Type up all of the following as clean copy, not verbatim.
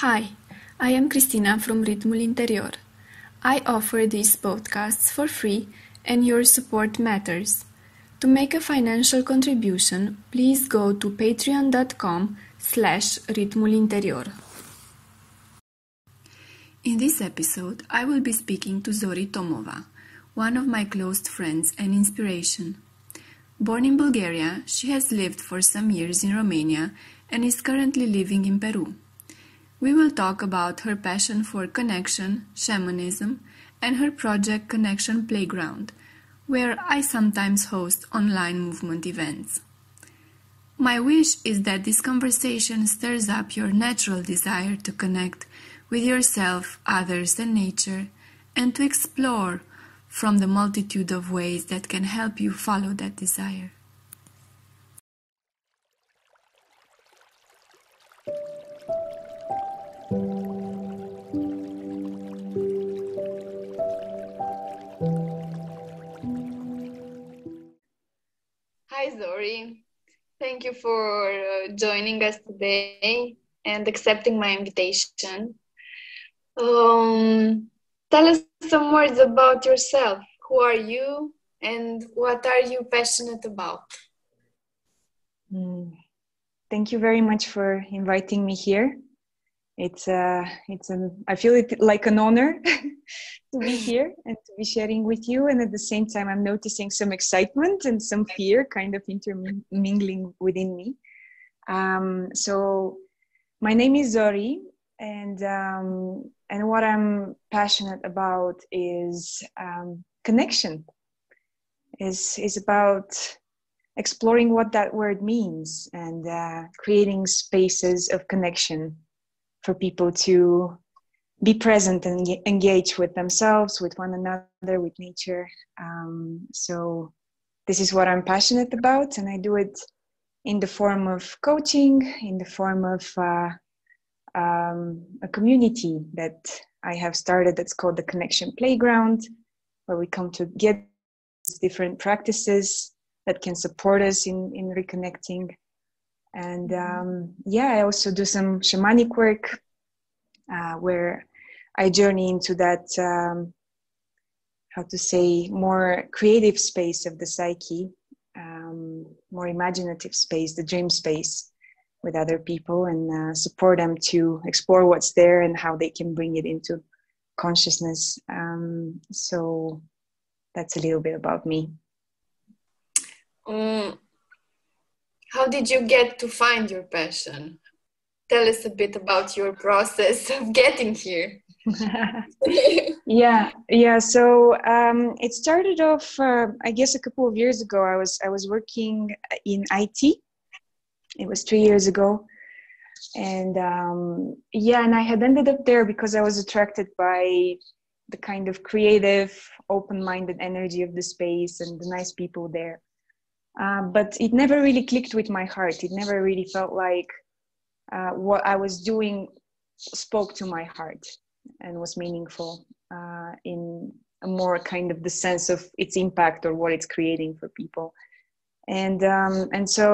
Hi, I am Cristina from Ritmulinterior. I offer these podcasts for free and your support matters. To make a financial contribution, please go to patreon.com/ritmulinterior. In this episode, I will be speaking to Zori Tomova, one of my close friends and inspiration. Born in Bulgaria, she has lived for some years in Romania and is currently living in Peru. We will talk about her passion for connection, shamanism, and her project Connection Playground, where I sometimes host online movement events. My wish is that this conversation stirs up your natural desire to connect with yourself, others, and nature, and to explore from the multitude of ways that can help you follow that desire. Hi Zori, thank you for joining us today and accepting my invitation. Tell us some words about yourself. Who are you and what are you passionate about? Thank you very much for inviting me here. I feel it like an honor to be here and to be sharing with you. And at the same time, I'm noticing some excitement and some fear kind of intermingling within me. So my name is Zori, and what I'm passionate about is connection. Is about exploring what that word means and creating spaces of connection for people to be present and engage with themselves, with one another, with nature. So this is what I'm passionate about, and I do it in the form of coaching, in the form of a community that I have started that's called the Connection Playground, where we come together with different practices that can support us in reconnecting. And I also do some shamanic work where I journey into that, more creative space of the psyche, more imaginative space, the dream space with other people, and support them to explore what's there and how they can bring it into consciousness. So that's a little bit about me. How did you get to find your passion? Tell us a bit about your process of getting here. So it started off, I guess, a couple of years ago. I was working in IT. It was 3 years ago, and and I had ended up there because I was attracted by the kind of creative, open-minded energy of the space and the nice people there. But it never really clicked with my heart. It never really felt like what I was doing spoke to my heart and was meaningful in a more kind of the sense of its impact or what it's creating for people. And so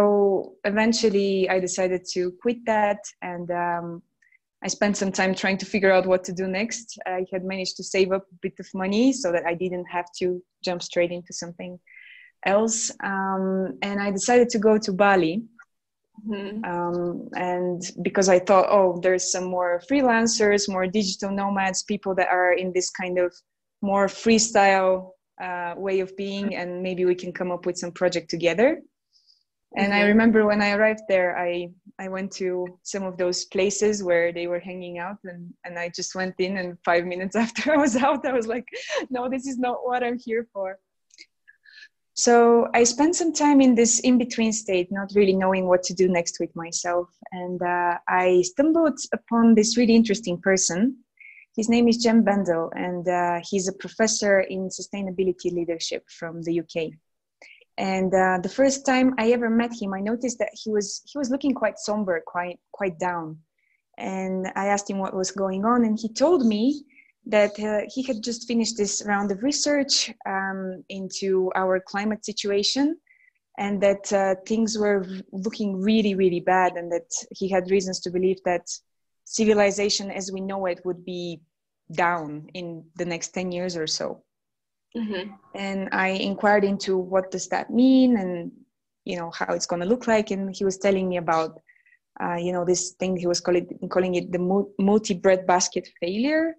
eventually I decided to quit that, and I spent some time trying to figure out what to do next. I had managed to save up a bit of money so that I didn't have to jump straight into something else. And I decided to go to Bali. And because I thought, there's some more freelancers, more digital nomads, people that are in this kind of more freestyle way of being, and maybe we can come up with some project together. And I remember when I arrived there, I went to some of those places where they were hanging out, and I just went in, and 5 minutes after I was out, I was like, no, this is not what I'm here for. So I spent some time in this in-between state, not really knowing what to do next with myself. And I stumbled upon this really interesting person. His name is Jem Bendel, and he's a professor in sustainability leadership from the UK. And the first time I ever met him, I noticed that he was looking quite somber, quite down. And I asked him what was going on, and he told me that he had just finished this round of research into our climate situation, and that things were looking really, really bad, and that he had reasons to believe that civilization as we know it would be down in the next 10 years or so. Mm-hmm. And I inquired into what does that mean, and how it's going to look like. And he was telling me about this thing he was calling it the multi-breadbasket failure,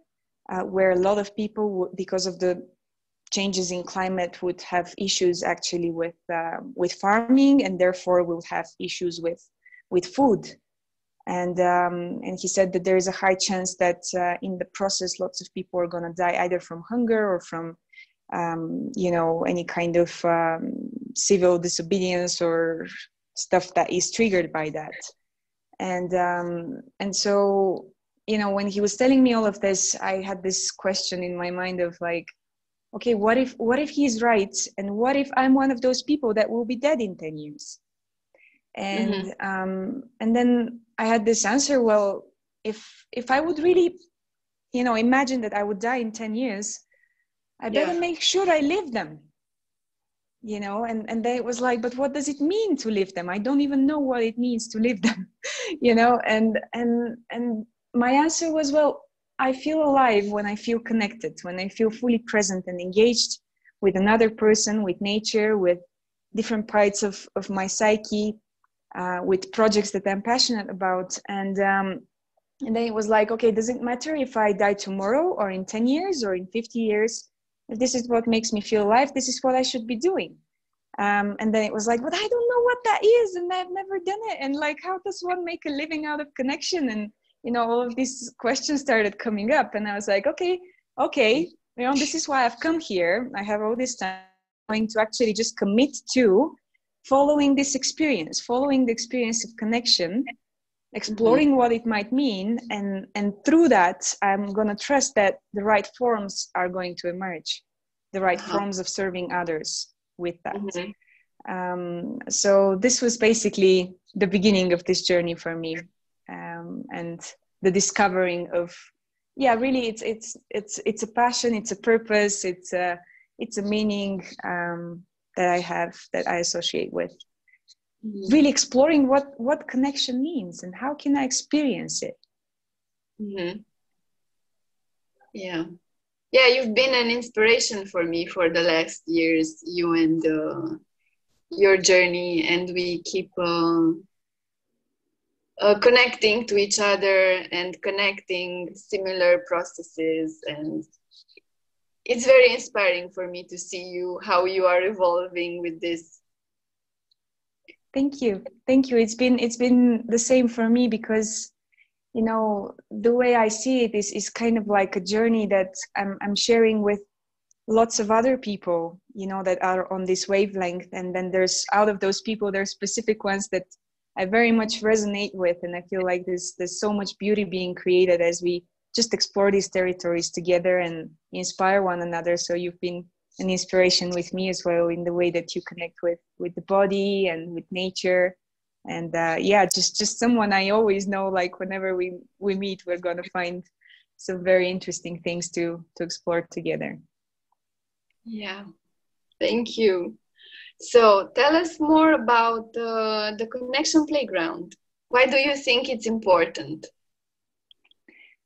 where a lot of people, because of the changes in climate, would have issues actually with farming, and therefore will have issues with food. And he said that there is a high chance that in the process, lots of people are going to die either from hunger or from any kind of civil disobedience or stuff that is triggered by that. And so, when he was telling me all of this, I had this question in my mind of like, okay, what if he's right? And what if I'm one of those people that will be dead in 10 years? And and then I had this answer, well, if I would really, imagine that I would die in 10 years, I better make sure I live them. And they was like, but what does it mean to live them? I don't even know what it means to live them. And my answer was, well, I feel alive when I feel connected, when I feel fully present and engaged with another person, with nature, with different parts of my psyche, with projects that I'm passionate about. And then it was like, okay, does it matter if I die tomorrow or in 10 years or in 50 years? If this is what makes me feel alive, this is what I should be doing. And then it was like, but I don't know what that is, and I've never done it. And like, how does one make a living out of connection? And all of these questions started coming up, and I was like, okay, this is why I've come here. I have all this time. I'm going to actually just commit to following this experience, following the experience of connection, exploring what it might mean, and through that, I'm going to trust that the right forms are going to emerge, the right forms of serving others with that. So this was basically the beginning of this journey for me, and the discovering of, really, it's a passion, it's a purpose, it's a meaning that I have, that I associate with. Really exploring what connection means and how can I experience it. Yeah, you've been an inspiration for me for the last years, you and your journey, and we keep connecting to each other and connecting similar processes, and it's very inspiring for me to see how you are evolving with this. Thank you. It's been the same for me, because the way I see it is kind of like a journey that I'm sharing with lots of other people, that are on this wavelength. And then there's, out of those people, there's specific ones that I very much resonate with, and I feel like there's so much beauty being created as we just explore these territories together and inspire one another. So you've been an inspiration with me as well, in the way that you connect with the body and with nature. And just someone I always know, like whenever we meet, we're going to find some very interesting things to explore together. Yeah, thank you. So tell us more about the Connection Playground. Why do you think it's important?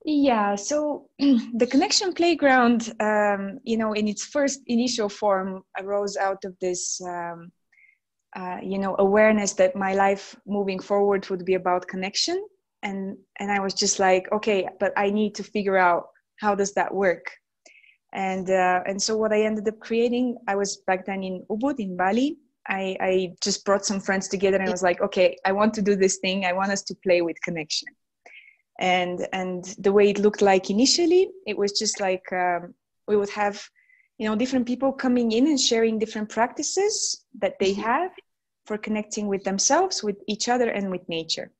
Yeah, so the Connection Playground, in its first initial form, arose out of this, awareness that my life moving forward would be about connection. And I was just like, okay, but I need to figure out how does that work. And so what I ended up creating, I was back then in Ubud in Bali. I just brought some friends together, and I was like, okay, I want to do this thing. I want us to play with connection. And the way it looked like initially, it was just like we would have, different people coming in and sharing different practices that they have for connecting with themselves, with each other, and with nature.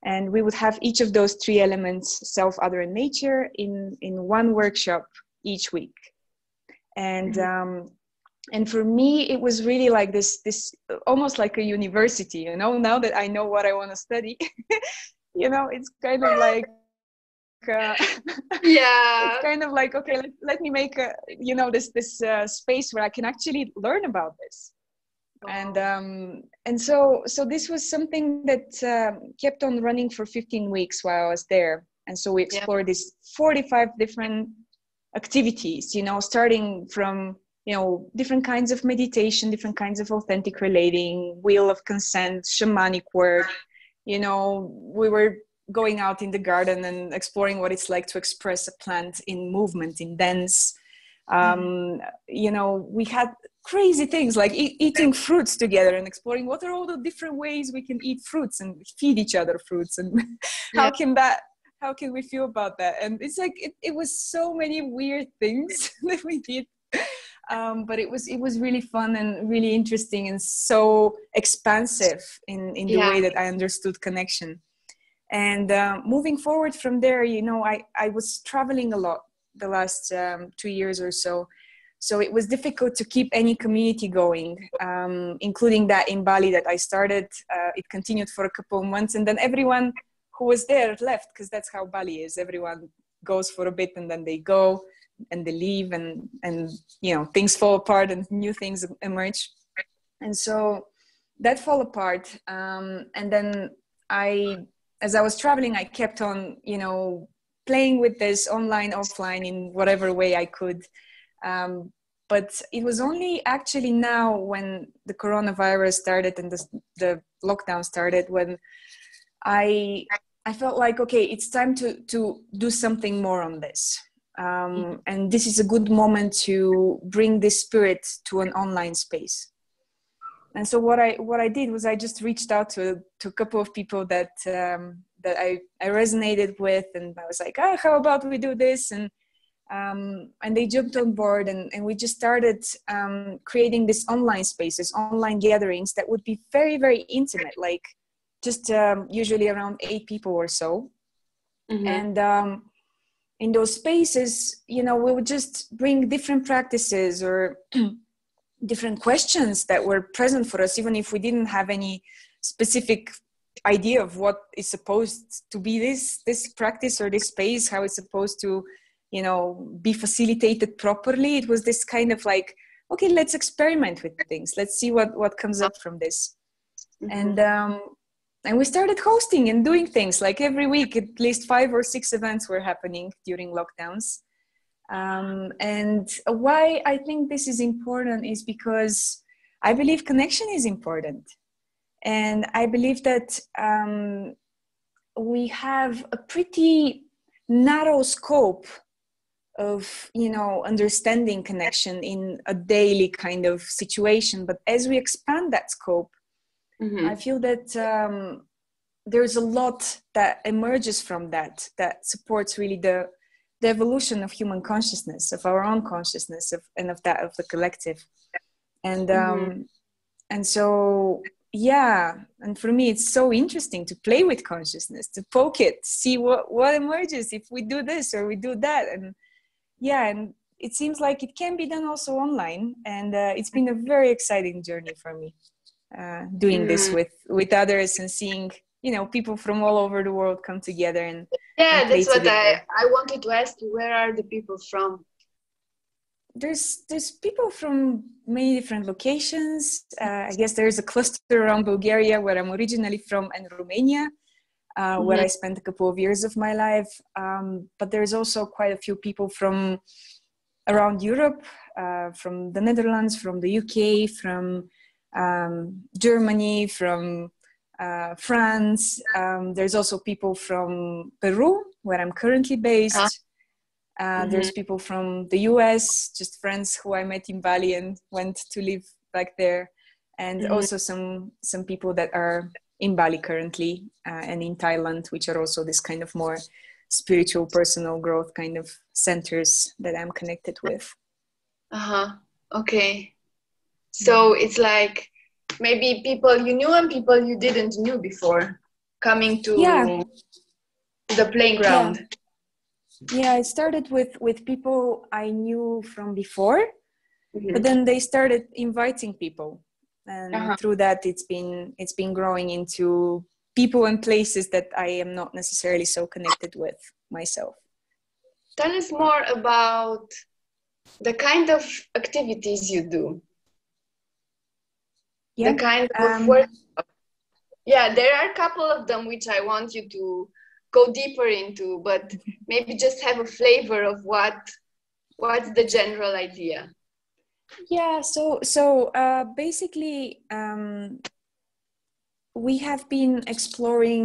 And we would have each of those three elements, self, other, and nature, in one workshop each week. And for me, it was really like this almost like a university, now that I know what I want to study. It's kind of like it's kind of like, okay, let me make this space where I can actually learn about this. And so this was something that kept on running for 15 weeks while I was there. And so we explored these 45 different activities, starting from, different kinds of meditation, different kinds of authentic relating, wheel of consent, shamanic work. We were going out in the garden and exploring what it's like to express a plant in movement, in dance. We had crazy things like eating fruits together and exploring what are all the different ways we can eat fruits and feed each other fruits, and how can we feel about that? And it's like it was so many weird things that we did, but it was really fun and really interesting and so expansive in the way that I understood connection. And moving forward from there, I was traveling a lot the last 2 years or so. So it was difficult to keep any community going, including that in Bali that I started. It continued for a couple of months, and then everyone who was there left, because that's how Bali is. Everyone goes for a bit and then they go and they leave, and things fall apart and new things emerge. And so that fell apart. And then as I was traveling, I kept on, playing with this online, offline, in whatever way I could. But it was only actually now when the coronavirus started and the lockdown started, when I felt like, okay, it's time to do something more on this. And this is a good moment to bring this spirit to an online space. And so what I did was I just reached out to a couple of people that I resonated with, and I was like, how about we do this? And they jumped on board, and we just started creating these online spaces, online gatherings that would be very, very intimate, like just usually around 8 people or so. And in those spaces, we would just bring different practices or different questions that were present for us, even if we didn't have any specific idea of what is supposed to be this practice or this space, how it's supposed to be facilitated properly. It was this kind of like, okay, let's experiment with things, let's see what comes up from this. And we started hosting and doing things like every week. At least 5 or 6 events were happening during lockdowns. And why I think this is important is because I believe connection is important. And I believe that we have a pretty narrow scope of, understanding connection in a daily kind of situation. But as we expand that scope, I feel that there's a lot that emerges from that supports really the evolution of human consciousness, of our own consciousness, and of that of the collective. And and so and for me it's so interesting to play with consciousness, to poke it, see what emerges if we do this or we do that. And and it seems like it can be done also online, and it's been a very exciting journey for me, doing this with others and seeing people from all over the world come together and that's what together. I wanted to ask you. Where are the people from? There's people from many different locations. I guess there's a cluster around Bulgaria, where I'm originally from, and Romania, where I spent a couple of years of my life. But there's also quite a few people from around Europe, from the Netherlands, from the UK, from Germany, from France. There's also people from Peru, where I'm currently based. There's people from the US, just friends who I met in Bali and went to live back there. And also some people that are in Bali currently, and in Thailand, which are also this kind of more spiritual, personal growth kind of centers that I'm connected with. Okay. So it's like maybe people you knew and people you didn't knew before coming to the playground. I started with people I knew from before, but then they started inviting people, and through that it's been growing into people and places that I am not necessarily so connected with myself. Tell us more about the kind of activities you do. The kind of work. There are a couple of them which I want you to go deeper into, but maybe just have a flavor of what's the general idea. Yeah, so basically, we have been exploring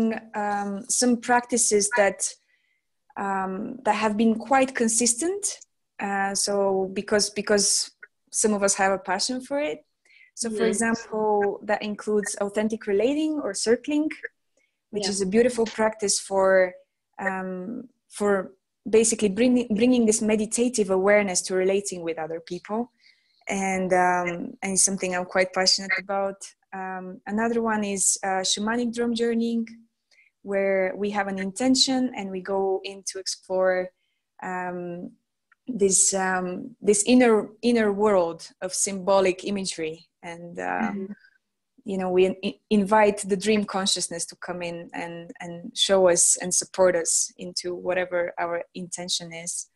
some practices that have been quite consistent. So because some of us have a passion for it. So for example, that includes authentic relating or circling, which is a beautiful practice for basically bringing this meditative awareness to relating with other people. And it's something I'm quite passionate about. Another one is shamanic drum journeying, where we have an intention and we go in to explore this inner world of symbolic imagery, and you know, we invite the dream consciousness to come in and show us and support us into whatever our intention is.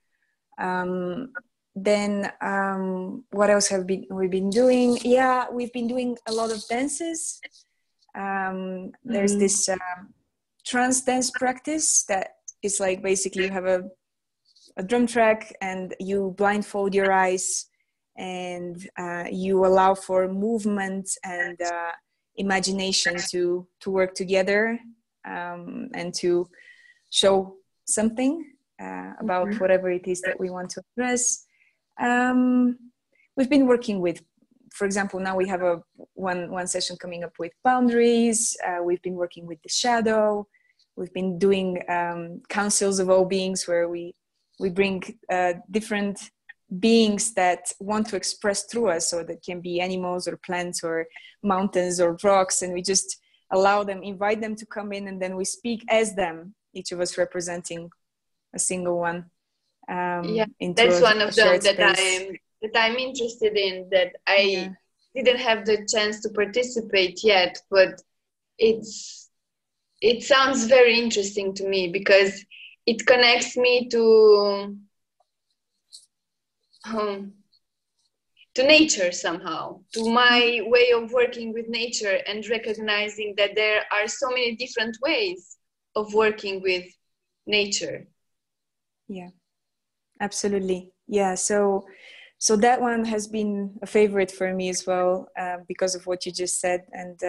Then what else have we been doing? Yeah, we've been doing a lot of dances. There's this trance dance practice that is like, basically you have a drum track and you blindfold your eyes, and you allow for movement and imagination to work together, and to show something about whatever it is that we want to address. We've been working with, for example, now we have one session coming up with boundaries. We've been working with the shadow. We've been doing councils of all beings, where we bring different beings that want to express through us. So that can be animals or plants or mountains or rocks, and we just allow them, invite them to come in, and then we speak as them, each of us representing a single one. That's one of them that I'm interested in, that I didn't have the chance to participate yet, but it sounds very interesting to me, because it connects me to nature somehow, to my way of working with nature, and recognizing that there are so many different ways of working with nature. Yeah, absolutely. Yeah, so that one has been a favorite for me as well, because of what you just said. And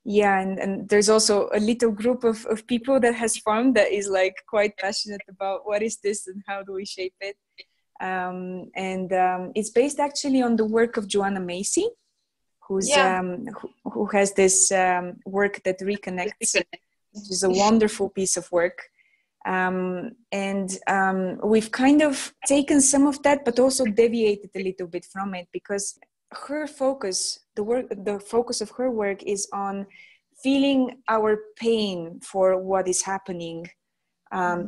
yeah, and there's also a little group of people that has formed that is like quite passionate about what is this and how do we shape it. And it's based actually on the work of Joanna Macy, who has this work that reconnects, which is a wonderful piece of work. And we've kind of taken some of that, but also deviated a little bit from it, because her focus, the focus of her work is on feeling our pain for what is happening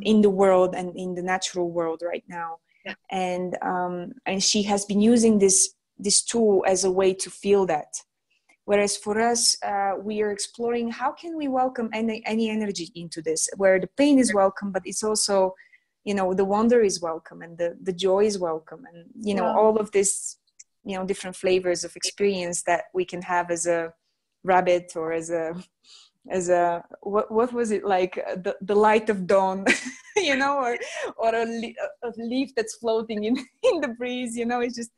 in the world and in the natural world right now. Yeah. And she has been using this tool as a way to feel that. Whereas for us, we are exploring how can we welcome any energy into this, where the pain is welcome, but it's also, you know, the wonder is welcome, and the joy is welcome, and, you know, all of this, you know, different flavors of experience that we can have as a rabbit, or as a what was it, like the light of dawn, you know, or a leaf that's floating in the breeze, you know. It's just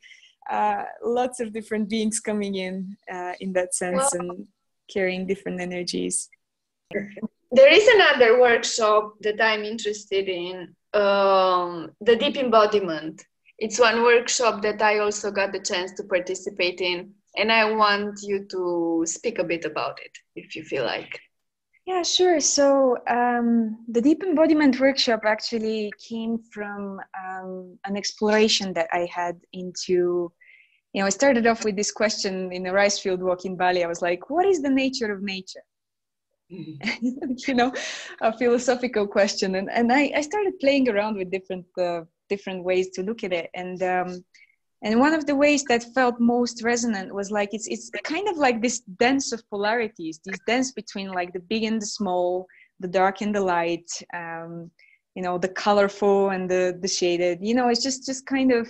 lots of different beings coming in that sense, and carrying different energies. There is another workshop that I'm interested in, the Deep Embodiment. It's one workshop that I also got the chance to participate in, and I want you to speak a bit about it, if you feel like. Yeah, sure. So the Deep Embodiment workshop actually came from an exploration that I had into, you know, I started off with this question in a rice field walk in Bali. I was like, what is the nature of nature? You know, a philosophical question. And I started playing around with different ways to look at it. And one of the ways that felt most resonant was like, it's kind of like this dance of polarities, this dance between like the big and the small, the dark and the light, you know, the colorful and the shaded, you know. It's just kind of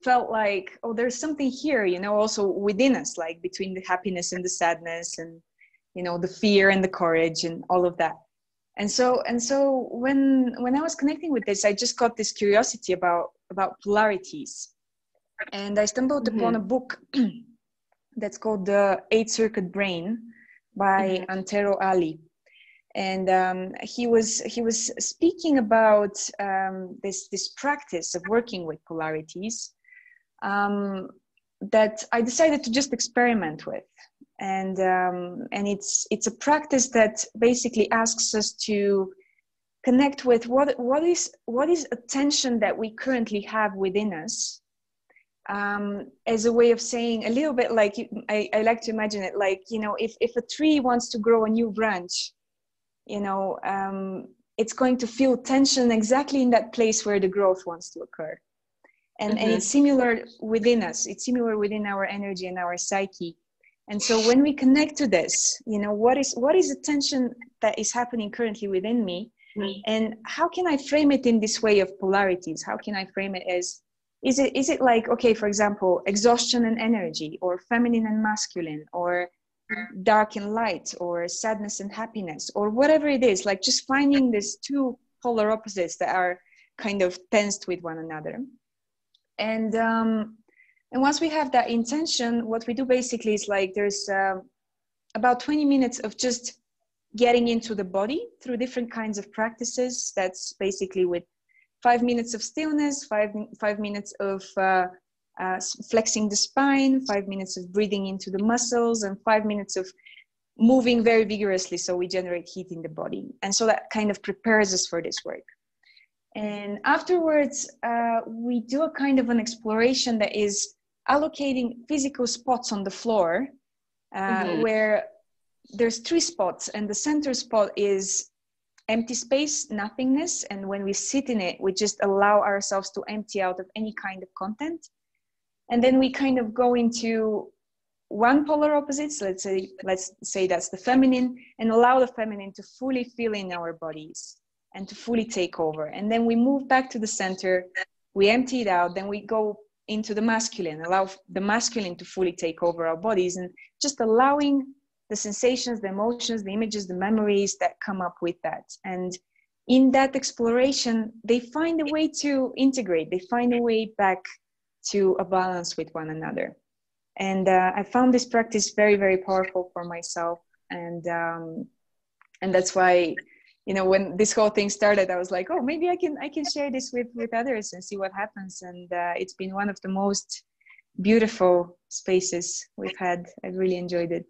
felt like, oh, there's something here, you know, also within us, like between the happiness and the sadness, and, you know, the fear and the courage and all of that. And so when I was connecting with this, I just got this curiosity about polarities, and I stumbled upon a book that's called The Eight Circuit Brain by Antero Ali. And he was speaking about this practice of working with polarities that I decided to just experiment with, and it's a practice that basically asks us to connect with what is a tension that we currently have within us, as a way of saying, a little bit like, I like to imagine it like, if a tree wants to grow a new branch, it's going to feel tension exactly in that place where the growth wants to occur. And it's similar within us. It's similar within our energy and our psyche. And so when we connect to this, what is the tension that is happening currently within me? And how can I frame it in this way of polarities? How can I frame it as, is it like, okay, for example, exhaustion and energy, or feminine and masculine, or dark and light, or sadness and happiness, or whatever it is, like just finding these two polar opposites that are kind of tensed with one another. And once we have that intention, what we do basically is like, there's about 20 minutes of just getting into the body through different kinds of practices. That's basically with 5 minutes of stillness, 5 minutes of flexing the spine, 5 minutes of breathing into the muscles, and 5 minutes of moving very vigorously so we generate heat in the body. And so that kind of prepares us for this work. And afterwards, we do a kind of an exploration that is allocating physical spots on the floor, where there's 3 spots, and the center spot is empty space, nothingness. And when we sit in it, we just allow ourselves to empty out of any kind of content. And then we kind of go into one polar opposites, let's say that's the feminine, and allow the feminine to fully fill in our bodies and to fully take over. And then we move back to the center, we empty it out, then we go into the masculine, allow the masculine to fully take over our bodies, and just allowing the sensations, the emotions, the images, the memories that come up with that. And in that exploration, they find a way to integrate, they find a way back to a balance with one another. And I found this practice very, very powerful for myself. And that's why, when this whole thing started, I was like, oh, maybe I can share this with others and see what happens. And it's been one of the most beautiful spaces we've had. I really enjoyed it.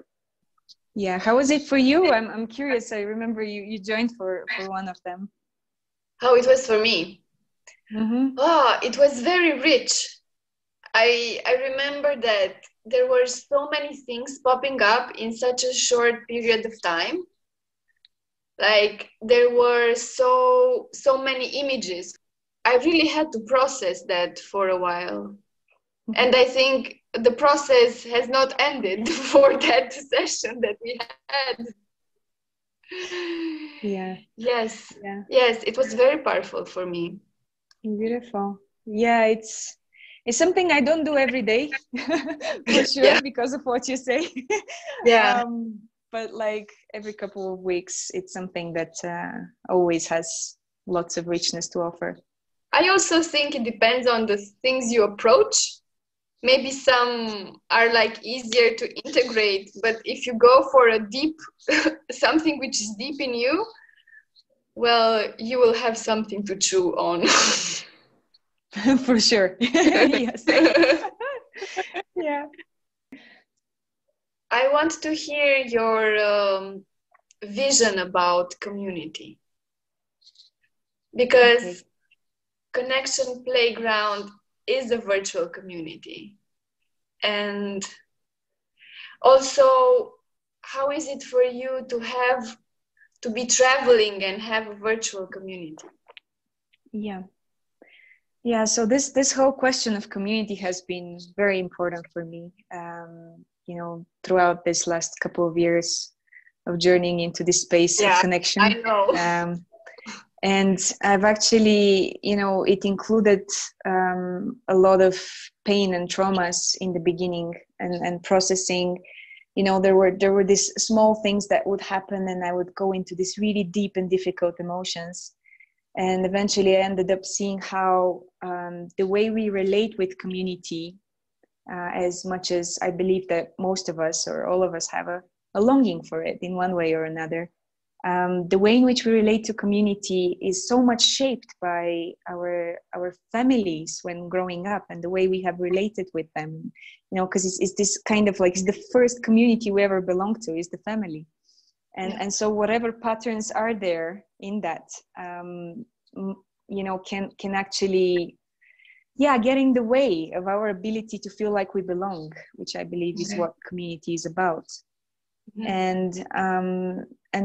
Yeah. How was it for you? I'm curious. I remember you joined for one of them. How it was for me? Oh, it was very rich. I remember that there were so many things popping up in such a short period of time. Like, there were so many images. I really had to process that for a while. And I think the process has not ended for that session that we had. Yeah. Yes. Yeah. Yes, it was very powerful for me. Beautiful. Yeah, it's something I don't do every day, for sure, because of what you say. Yeah. But like every couple of weeks, it's something that always has lots of richness to offer. I also think it depends on the things you approach. Maybe some are like easier to integrate, but if you go for a deep, something which is deep in you, well, you will have something to chew on. For sure. Yes. Yeah. I want to hear your vision about community, because Connection Playground is a virtual community. And also, how is it for you to be traveling and have a virtual community? Yeah, so this whole question of community has been very important for me, throughout this last couple of years of journeying into this space of connection. I know. And I've actually, it included a lot of pain and traumas in the beginning, and processing, there were these small things that would happen, and I would go into this really deep and difficult emotions. And eventually I ended up seeing how the way we relate with community, as much as I believe that most of us or all of us have a longing for it in one way or another, the way in which we relate to community is so much shaped by our families when growing up, and the way we have related with them, because it's this kind of like, it's the first community we ever belong to is the family. And so whatever patterns are there in that, can actually, get in the way of our ability to feel like we belong, which I believe is what community is about. And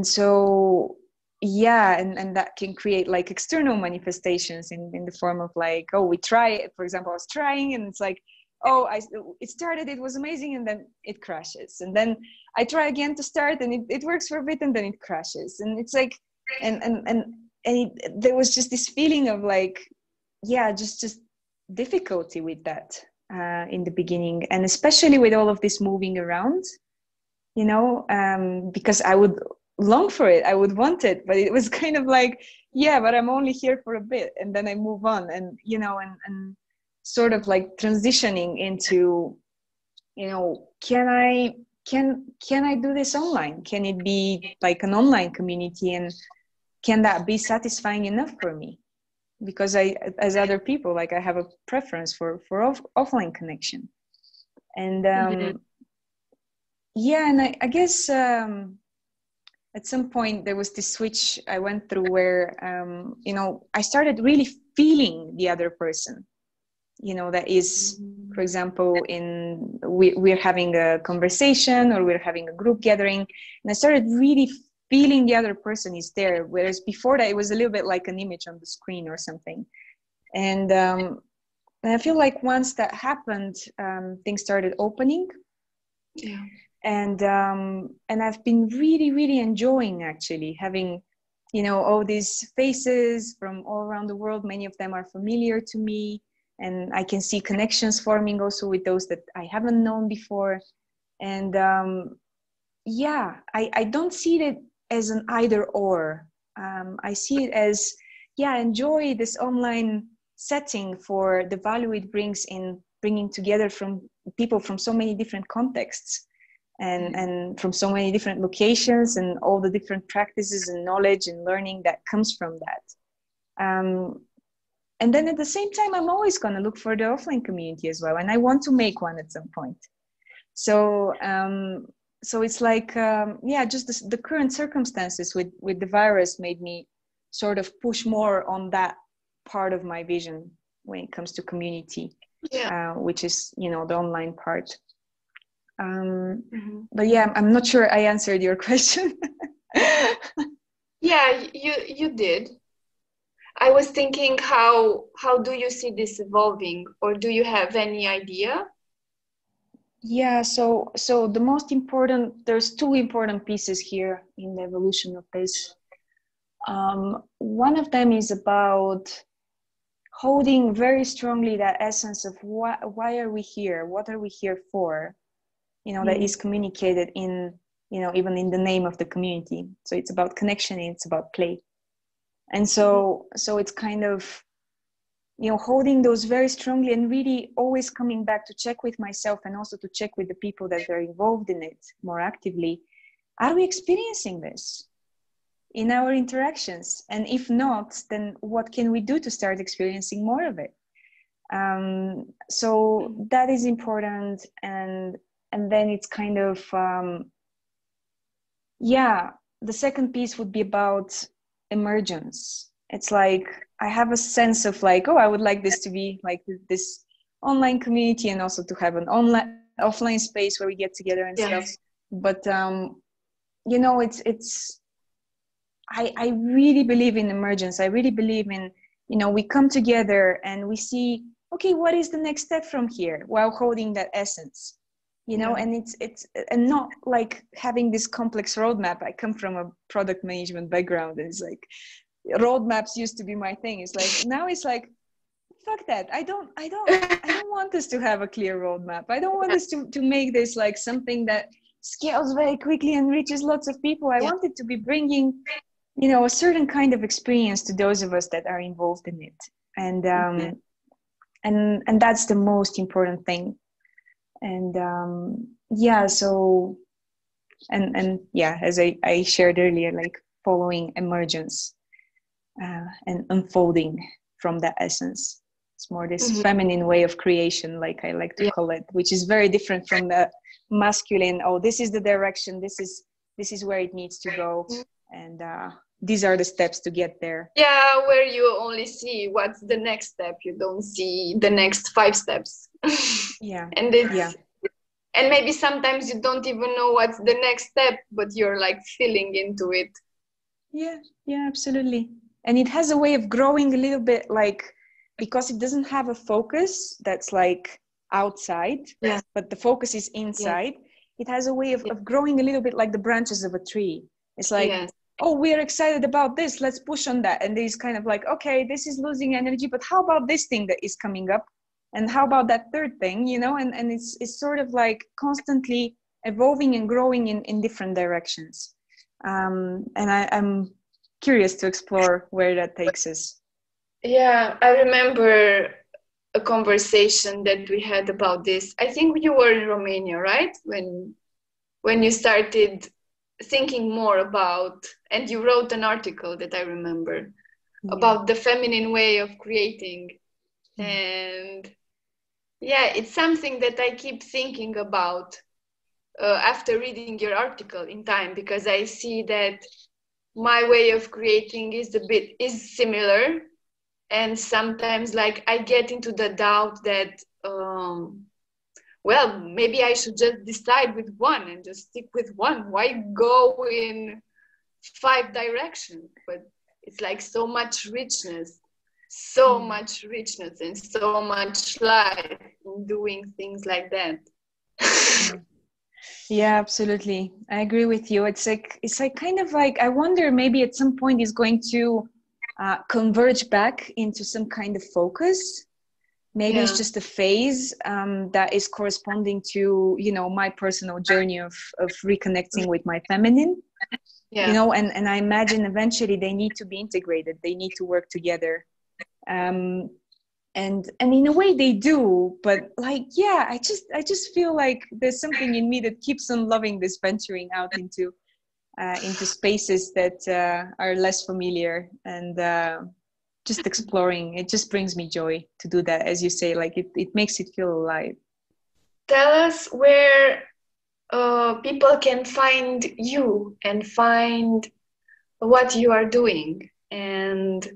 so, and that can create like external manifestations in the form of like, we try, for example, I was trying, and it's like, it started, it was amazing, and then it crashes. And then I try again to start, and it works for a bit, and then it crashes. And it's like, there was just this feeling of like, just difficulty with that in the beginning, and especially with all of this moving around, because I would long for it, I would want it, but it was kind of like, but I'm only here for a bit, and then I move on, and and sort of like transitioning into, can I do this online? Can it be like an online community, and can that be satisfying enough for me? Because I, as other people, like I have a preference for offline connection. And and I guess at some point there was this switch I went through where I started really feeling the other person, that is, for example, we're having a conversation or we're having a group gathering, and I started really feeling the other person is there, whereas before that it was a little bit like an image on the screen or something. And I feel like once that happened, things started opening. And I've been really, really enjoying actually having, all these faces from all around the world. Many of them are familiar to me, and I can see connections forming also with those that I haven't known before. And I don't see it as an either or. I see it as, enjoy this online setting for the value it brings in bringing together from people from so many different contexts and from so many different locations, and all the different practices and knowledge and learning that comes from that. And then at the same time, I'm always going to look for the offline community as well, and I want to make one at some point. So it's like, just the current circumstances with the virus made me sort of push more on that part of my vision when it comes to community, which is, the online part. But I'm not sure I answered your question. You did. I was thinking, how do you see this evolving, or do you have any idea? So the most important, there's two important pieces here in the evolution of this. One of them is about holding very strongly that essence of why are we here? What are we here for? That is communicated in, even in the name of the community. So it's about connection, it's about play. And so it's kind of, holding those very strongly, and really always coming back to check with myself, and also to check with the people that are involved in it more actively. Are we experiencing this in our interactions? And if not, then what can we do to start experiencing more of it? So that is important. And then it's kind of, the second piece would be about emergence. It's like, I have a sense of like, I would like this to be like this online community, and also to have an offline space where we get together and stuff. But, I really believe in emergence. I really believe in, we come together and we see, okay, what is the next step from here, while holding that essence, and it's and not like having this complex roadmap. I come from a product management background, and it's like, roadmaps used to be my thing. It's like, now it's like, fuck that. I don't want us to have a clear roadmap. I don't want us to make this like something that scales very quickly and reaches lots of people. I wanted to be bringing, you know, a certain kind of experience to those of us that are involved in it. And and that's the most important thing. And so as I shared earlier, like following emergence and unfolding from that essence. It's more this feminine way of creation, like I like to call it, which is very different from the masculine. Oh, this is the direction. This is where it needs to go, and these are the steps to get there. Yeah, where you only see what's the next step. You don't see the next 5 steps. And maybe sometimes you don't even know what's the next step, but you're like feeling into it. Yeah, absolutely. And it has a way of growing a little bit, like, because it doesn't have a focus that's like outside, but the focus is inside. It has a way of growing a little bit like the branches of a tree. It's like, oh, we're excited about this, let's push on that. And it's kind of like, okay, this is losing energy, but how about this thing that is coming up? And how about that third thing, you know? And it's sort of like constantly evolving and growing in different directions. And I'm curious to explore where that takes us. Yeah, I remember a conversation that we had about this. I think you were in Romania, right? When you started thinking more about, and you wrote an article that I remember about the feminine way of creating. And it's something that I keep thinking about after reading your article in time, because I see that my way of creating is similar. And sometimes like I get into the doubt that, maybe I should just decide with one and just stick with one. Why go in 5 directions? But it's like so much richness and so much life in doing things like that. Yeah, absolutely. I agree with you. It's like kind of like, I wonder maybe at some point it's going to converge back into some kind of focus. Maybe it's just a phase that is corresponding to, you know, my personal journey of reconnecting with my feminine. You know, and I imagine eventually they need to be integrated. They need to work together. And in a way they do, but like, I just feel like there's something in me that keeps on loving this venturing out into spaces that are less familiar, and just exploring. It just brings me joy to do that, as you say, like it makes it feel alive. Tell us where people can find you and find what you are doing. And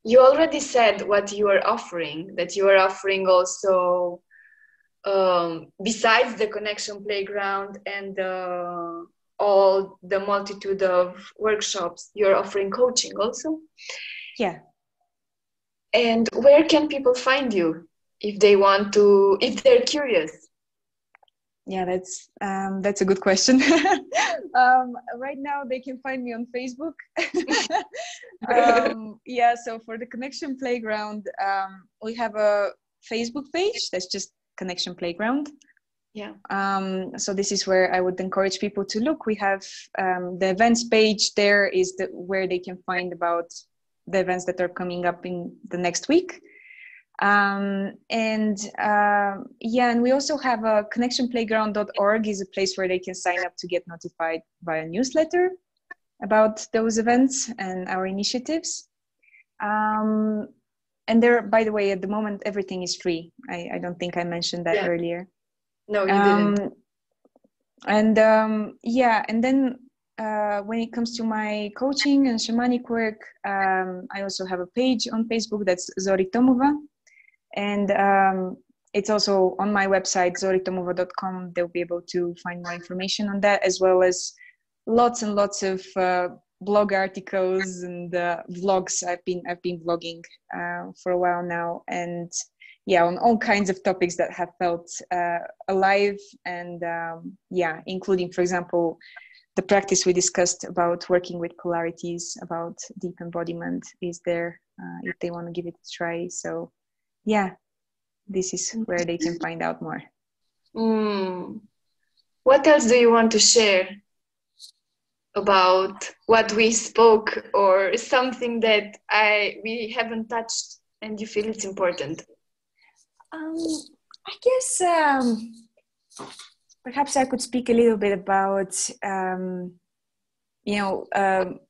you already said what you are offering, that you are offering also, besides the Connection Playground and all the multitude of workshops, you're offering coaching also? Yeah. And where can people find you if they're curious? Yeah, that's a good question. Right now they can find me on Facebook. So for the Connection Playground, we have a Facebook page that's just Connection Playground. So this is where I would encourage people to look. We have the events page. There is where they can find about the events that are coming up in the next week. And we also have a connectionplayground.org is a place where they can sign up to get notified via newsletter about those events and our initiatives. And there, by the way, at the moment, everything is free. I don't think I mentioned that earlier. No, you didn't. And then when it comes to my coaching and shamanic work, I also have a page on Facebook that's Zori Tomova. And it's also on my website, zoritomova.com. They'll be able to find more information on that, as well as lots and lots of blog articles and vlogs. I've been vlogging for a while now, and on all kinds of topics that have felt alive, and including, for example, the practice we discussed about working with polarities, about deep embodiment is there if they want to give it a try. So this is where they can find out more. What else do you want to share about what we spoke, or something that we haven't touched and you feel it's important? I guess perhaps I could speak a little bit about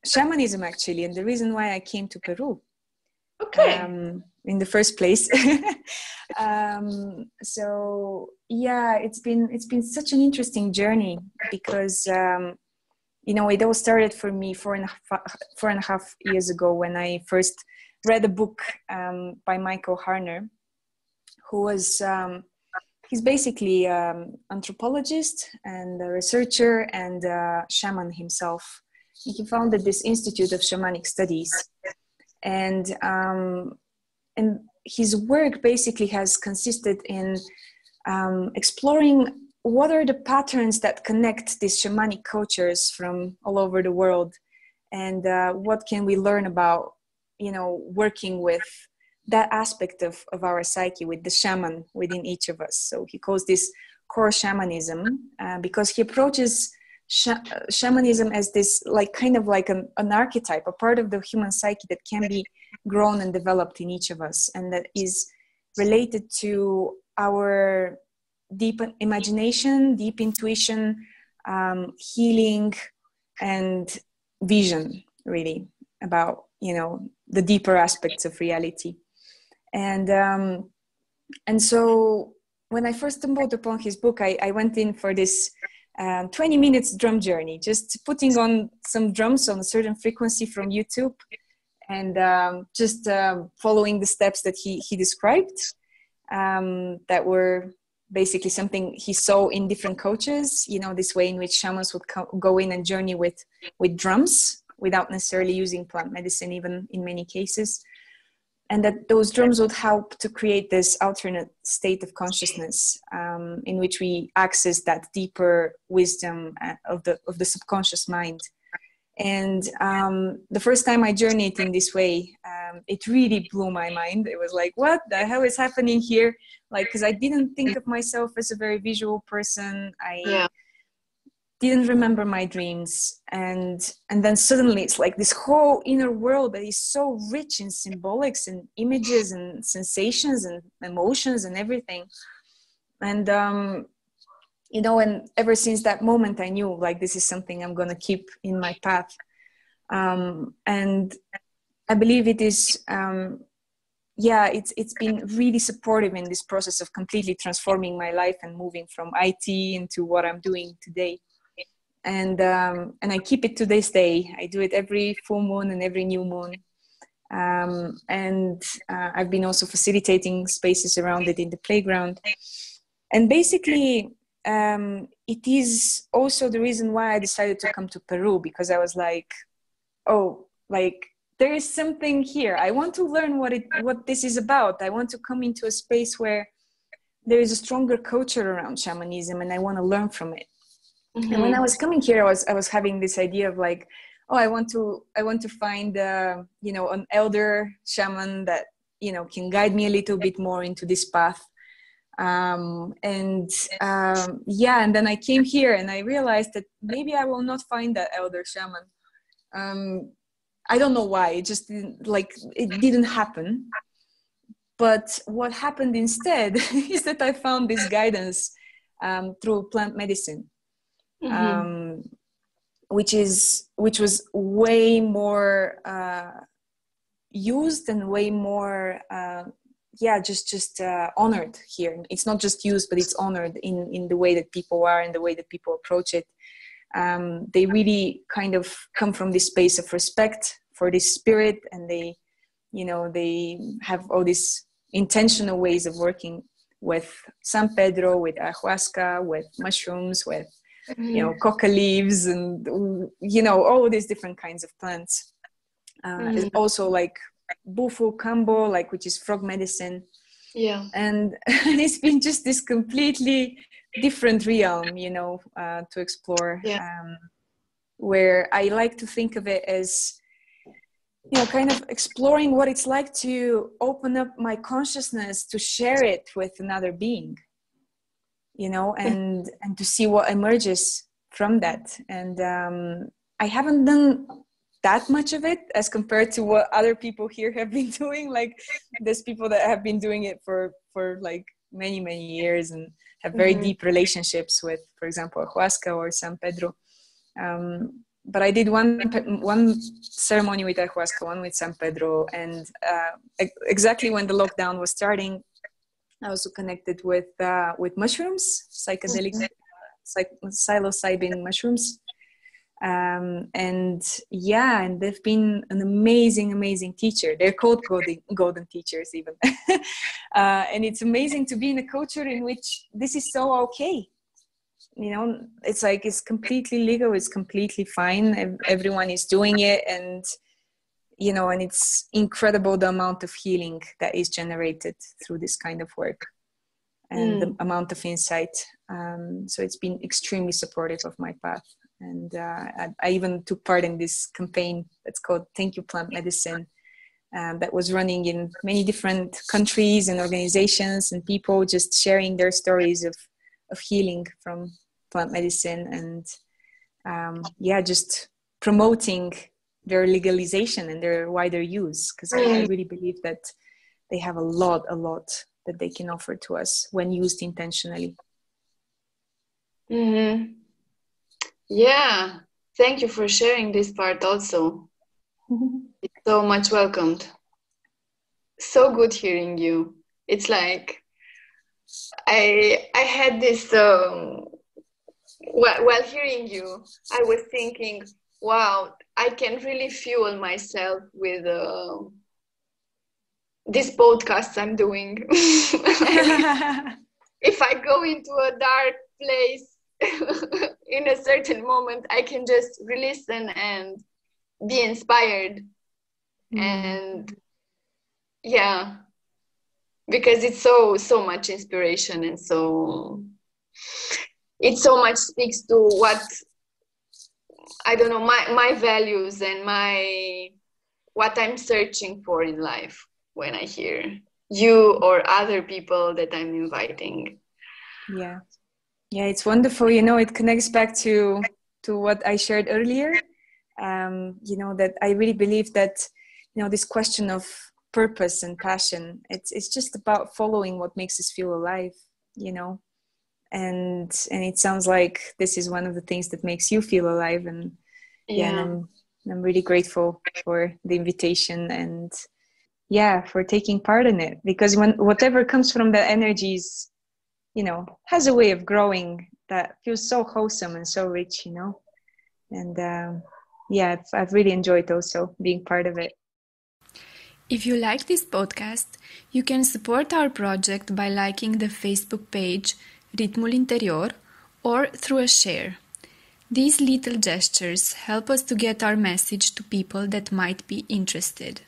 shamanism, actually, and the reason why I came to Peru. Okay. In the first place. So yeah, it's been such an interesting journey, because it all started for me 4.5 years ago, when I first read a book by Michael Harner, who was he's basically anthropologist and a researcher and a shaman himself. He founded this Institute of Shamanic Studies, and his work basically has consisted in exploring what are the patterns that connect these shamanic cultures from all over the world, and what can we learn about, working with that aspect of our psyche, with the shaman within each of us. So he calls this core shamanism, because he approaches shamanism as this kind of like an archetype, a part of the human psyche that can be grown and developed in each of us, and that is related to our deep imagination, deep intuition, healing, and vision, really, about the deeper aspects of reality. And so when I first stumbled upon his book, I went in for this 20 minutes drum journey, just putting on some drums on a certain frequency from YouTube, and just following the steps that he described, that were basically something he saw in different coaches, this way in which shamans would go in and journey with drums without necessarily using plant medicine, even in many cases. And that those drums would help to create this alternate state of consciousness, in which we access that deeper wisdom of the subconscious mind. And the first time I journeyed in this way, it really blew my mind. It was like, what the hell is happening here? Because I didn't think of myself as a very visual person. I didn't remember my dreams, and then suddenly it's like this whole inner world that is so rich in symbolics and images and sensations and emotions and everything. And and ever since that moment I knew this is something I'm going to keep in my path, and I believe it is it's been really supportive in this process of completely transforming my life and moving from IT into what I'm doing today. And I keep it to this day. I do it every full moon and every new moon. And I've been also facilitating spaces around it in the playground. And basically, it is also the reason why I decided to come to Peru, because I was like, there is something here. I want to learn what this is about. I want to come into a space where there is a stronger culture around shamanism, and I want to learn from it. Mm-hmm. And when I was coming here, I was having this idea of I want to find an elder shaman that can guide me a little bit more into this path. And then I came here and I realized that maybe I will not find that elder shaman. I don't know why. It just didn't happen. But what happened instead is that I found this guidance through plant medicine. Mm-hmm. Which was way more used and way more honored here. It's not just used, but it's honored in the way that people are and the way that people approach it. They really kind of come from this space of respect for this spirit, and they have all these intentional ways of working with San Pedro, with ayahuasca, with mushrooms, with coca leaves, and all these different kinds of plants. Also bufu kambo, which is frog medicine. Yeah. And it's been just this completely different realm, to explore. Yeah. Where I like to think of it as kind of exploring what it's like to open up my consciousness to share it with another being. and to see what emerges from that. And I haven't done that much of it as compared to what other people here have been doing. Like there's people that have been doing it for like many, many years and have very deep relationships with, for example, ayahuasca or San Pedro. But I did one ceremony with ayahuasca, one with San Pedro, and exactly when the lockdown was starting, I also connected with mushrooms, psychedelic psilocybin mushrooms, and they've been an amazing teacher. They're called golden teachers even, and it's amazing to be in a culture in which this is so okay. It's like it's completely legal, it's completely fine, everyone is doing it, and and it's incredible the amount of healing that is generated through this kind of work and the amount of insight. So it's been extremely supportive of my path. And I even took part in this campaign that's called Thank You Plant Medicine, that was running in many different countries and organizations, and people just sharing their stories of healing from plant medicine, and just promoting their legalization and their wider use, because I really believe that they have a lot that they can offer to us when used intentionally. Yeah, thank you for sharing this part also. It's so much welcomed. So good hearing you. It's like I had this while hearing you, I was thinking, wow, I can really fuel myself with this podcast I'm doing. If I go into a dark place in a certain moment, I can just listen and be inspired. And because it's so much inspiration, and so it so much speaks to what, I don't know, my values and what I'm searching for in life when I hear you or other people that I'm inviting. Yeah, it's wonderful. It connects back to what I shared earlier. That I really believe that this question of purpose and passion, it's just about following what makes us feel alive. And it sounds like this is one of the things that makes you feel alive. And and I'm really grateful for the invitation and for taking part in it, because when whatever comes from the energies, has a way of growing that feels so wholesome and so rich, and I've really enjoyed also being part of it. If you like this podcast, you can support our project by liking the Facebook page Ritmulinterior or through a share. These little gestures help us to get our message to people that might be interested.